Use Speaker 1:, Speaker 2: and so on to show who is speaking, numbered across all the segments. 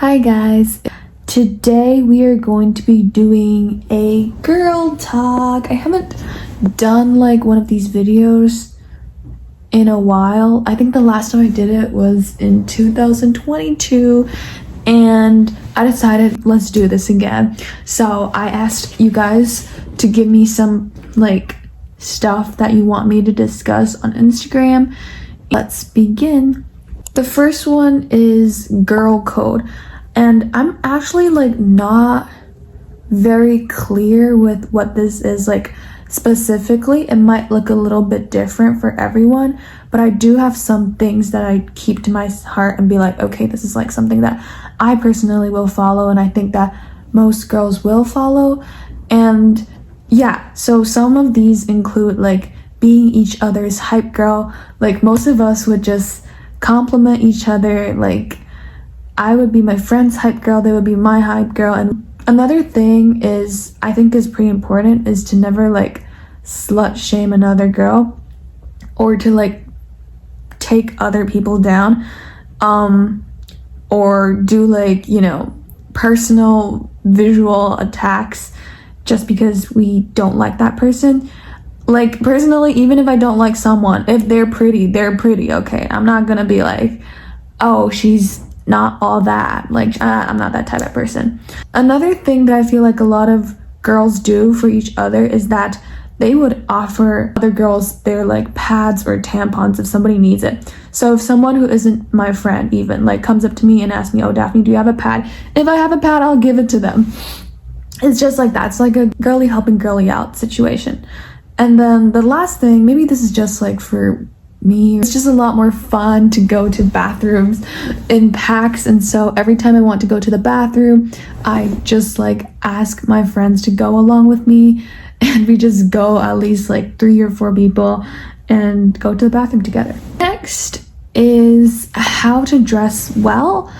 Speaker 1: Hi guys, today we are going to be doing a girl talk. I haven't done like one of these videos in a while. I think the last time I did it was in 2022 and I decided let's do this again. So I asked you guys to give me some like stuff that you want me to discuss on Instagram. Let's begin. The first one is girl code, and I'm actually like not very clear with what this is like specifically. It might look a little bit different for everyone, but I do have some things that I keep to my heart and be like, okay, this is like something that I personally will follow and I think that most girls will follow. And yeah, so some of these include like being each other's hype girl. Like most of us would just compliment each other. Like I would be my friend's hype girl, they would be my hype girl. And another thing is I think is pretty important is to never like slut shame another girl or to like take other people down or do like, you know, personal visual attacks just because we don't like that person. Like personally, even if I don't like someone, if they're pretty, okay? I'm not gonna be like, oh, she's not all that. Like, I'm not that type of person. Another thing that I feel like a lot of girls do for each other is that they would offer other girls their like pads or tampons if somebody needs it. So if someone who isn't my friend even like comes up to me and asks me, oh, Daphne, do you have a pad? If I have a pad, I'll give it to them. It's just like that's like a girly helping girly out situation. And then the last thing, maybe this is just like for me, it's just a lot more fun to go to bathrooms in packs. And so every time I want to go to the bathroom, I just like ask my friends to go along with me. And we just go at least like 3 or 4 people and go to the bathroom together. Next is how to dress well.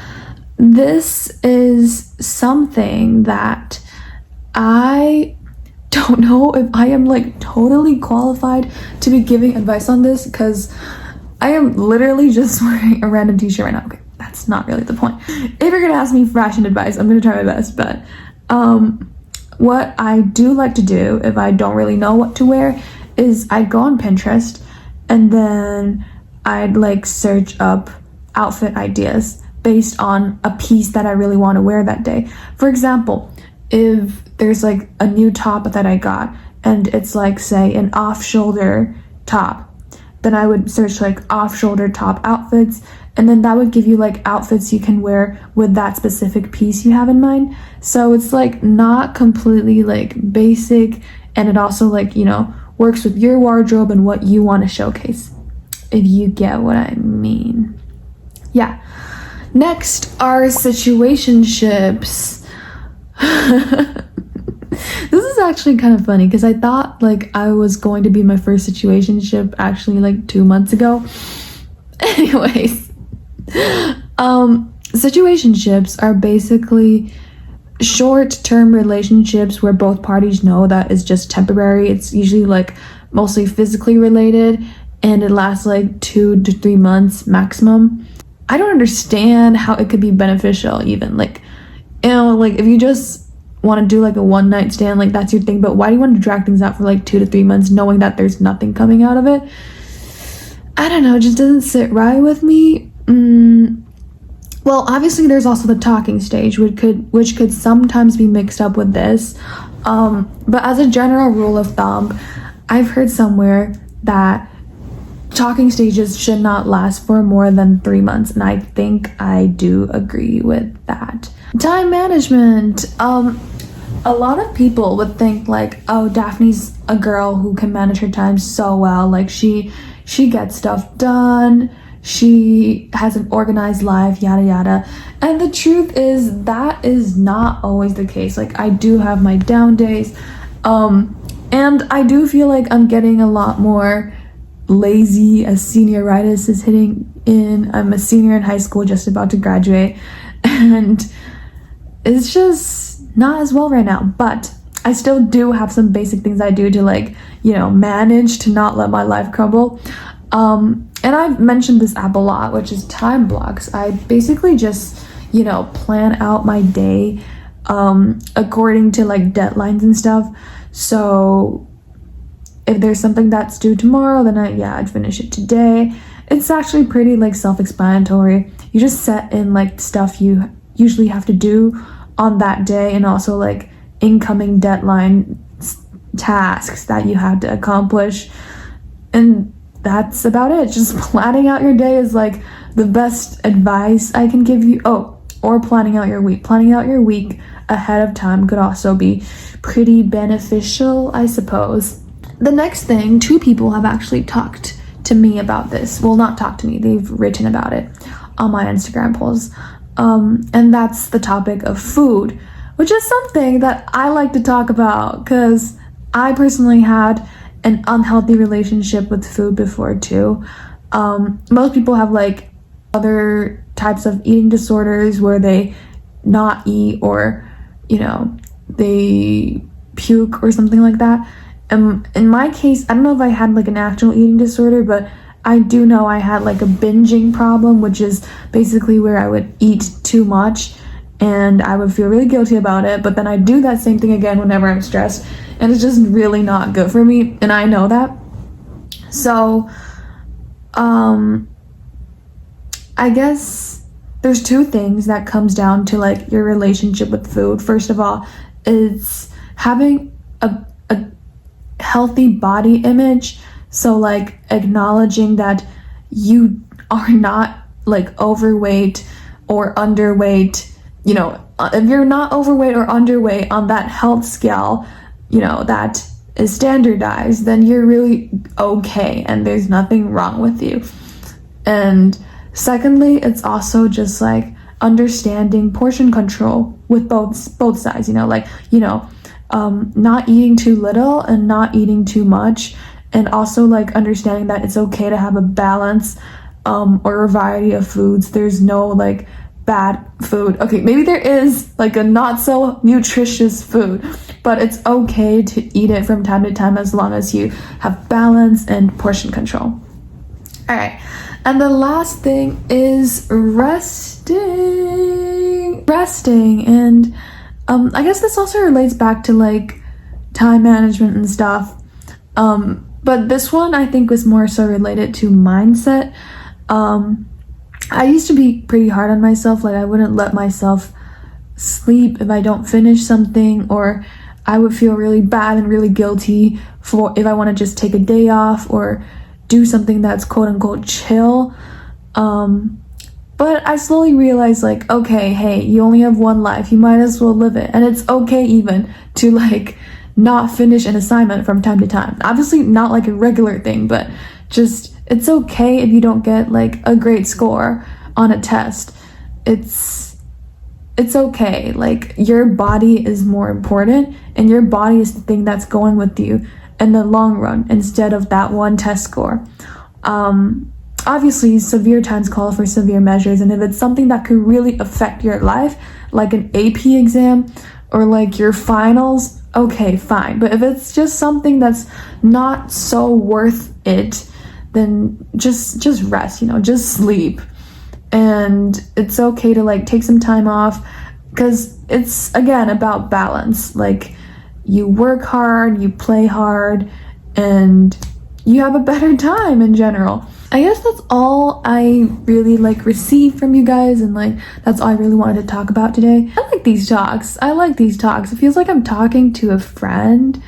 Speaker 1: This is something that I don't know if I am like totally qualified to be giving advice on this because I am literally just wearing a random t-shirt right now. Okay, that's not really the point. If you're gonna ask me fashion advice, I'm gonna try my best, but what I do like to do if I don't really know what to wear is I'd go on Pinterest and then I'd like search up outfit ideas based on a piece that I really want to wear that day. For example, if there's like a new top that I got and it's like say an off-shoulder top, then I would search like off-shoulder top outfits, and then that would give you like outfits you can wear with that specific piece you have in mind. So it's like not completely like basic, and it also like, you know, works with your wardrobe and what you want to showcase, if you get what I mean. Yeah. Next are situationships. This is actually kind of funny because I thought like I was going to be my first situationship actually like 2 months ago. Anyways, situationships are basically short-term relationships where both parties know that it's just temporary. It's usually like mostly physically related and it lasts like 2 to 3 months maximum. I don't understand how it could be beneficial even, like, you know, like if you just want to do like a one night stand, like that's your thing, but why do you want to drag things out for like 2 to 3 months knowing that there's nothing coming out of it? I don't know, it just doesn't sit right with me. Well, obviously there's also the talking stage, which could sometimes be mixed up with this, but as a general rule of thumb, I've heard somewhere that talking stages should not last for more than 3 months, and I think I do agree with that. Time management. A lot of people would think like, oh, Daphne's a girl who can manage her time so well. Like she gets stuff done. She has an organized life, yada yada. And the truth is that is not always the case. Like I do have my down days, and I do feel like I'm getting a lot more lazy as senioritis is hitting in. I'm a senior in high school, just about to graduate, and it's just not as well right now, but I still do have some basic things I do to like, you know, manage to not let my life crumble. And I've mentioned this app a lot, which is time blocks. I basically just plan out my day according to like deadlines and stuff. So if there's something that's due tomorrow, then I'd finish it today. It's actually pretty like self-explanatory. You just set in like stuff you usually have to do on that day, and also like incoming deadline tasks that you have to accomplish, and that's about it. Just planning out your day is like the best advice I can give you. Oh, or planning out your week. Planning out your week ahead of time could also be pretty beneficial, I suppose. The next thing, 2 people have actually talked to me about this. Well, not talked to me, they've written about it on my Instagram polls. And that's the topic of food, which is something that I like to talk about because I personally had an unhealthy relationship with food before too. Most people have like other types of eating disorders where they not eat, or they puke or something like that. In my case, I don't know if I had like an actual eating disorder, but I do know I had like a binging problem, which is basically where I would eat too much and I would feel really guilty about it, but then I do that same thing again whenever I'm stressed, and it's just really not good for me, and I know that. So I guess there's 2 things that comes down to like your relationship with food. First of all, it's having a healthy body image. So like acknowledging that you are not like overweight or underweight. If you're not overweight or underweight on that health scale, that is standardized, then you're really okay and there's nothing wrong with you. And secondly, it's also just like understanding portion control with both sides, not eating too little and not eating too much, and also like understanding that it's okay to have a balance or a variety of foods. There's no like bad food. Okay, maybe there is like a not so nutritious food, but it's okay to eat it from time to time as long as you have balance and portion control. All right, and the last thing is resting, and I guess this also relates back to like time management and stuff, but this one I think was more so related to mindset. I used to be pretty hard on myself. Like I wouldn't let myself sleep if I don't finish something, or I would feel really bad and really guilty for if I want to just take a day off or do something that's quote unquote chill. But I slowly realized like, okay, hey, you only have one life, you might as well live it. And it's okay even to like not finish an assignment from time to time. Obviously not like a regular thing, but just it's okay if you don't get like a great score on a test. It's okay. Like your body is more important, and your body is the thing that's going with you in the long run instead of that one test score. Obviously severe times call for severe measures, and if it's something that could really affect your life, like an AP exam or like your finals, okay, fine. But if it's just something that's not so worth it, then just rest, just sleep. And it's okay to like take some time off, because it's again about balance. Like you work hard, you play hard, and you have a better time in general. I guess that's all I really like received from you guys, and like that's all I really wanted to talk about today. I like these talks. It feels like I'm talking to a friend,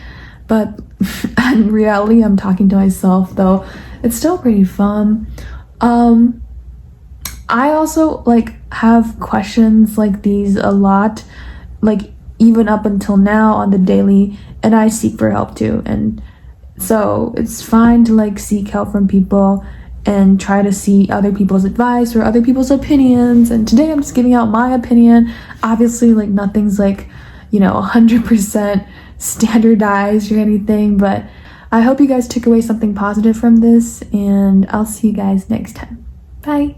Speaker 1: but in reality I'm talking to myself, though it's still pretty fun. I also like have questions like these a lot, like even up until now on the daily, and I seek for help too. And so it's fine to like seek help from people and try to see other people's advice or other people's opinions. And today I'm just giving out my opinion. Obviously like nothing's like 100% standardized or anything, but I hope you guys took away something positive from this, and I'll see you guys next time. Bye.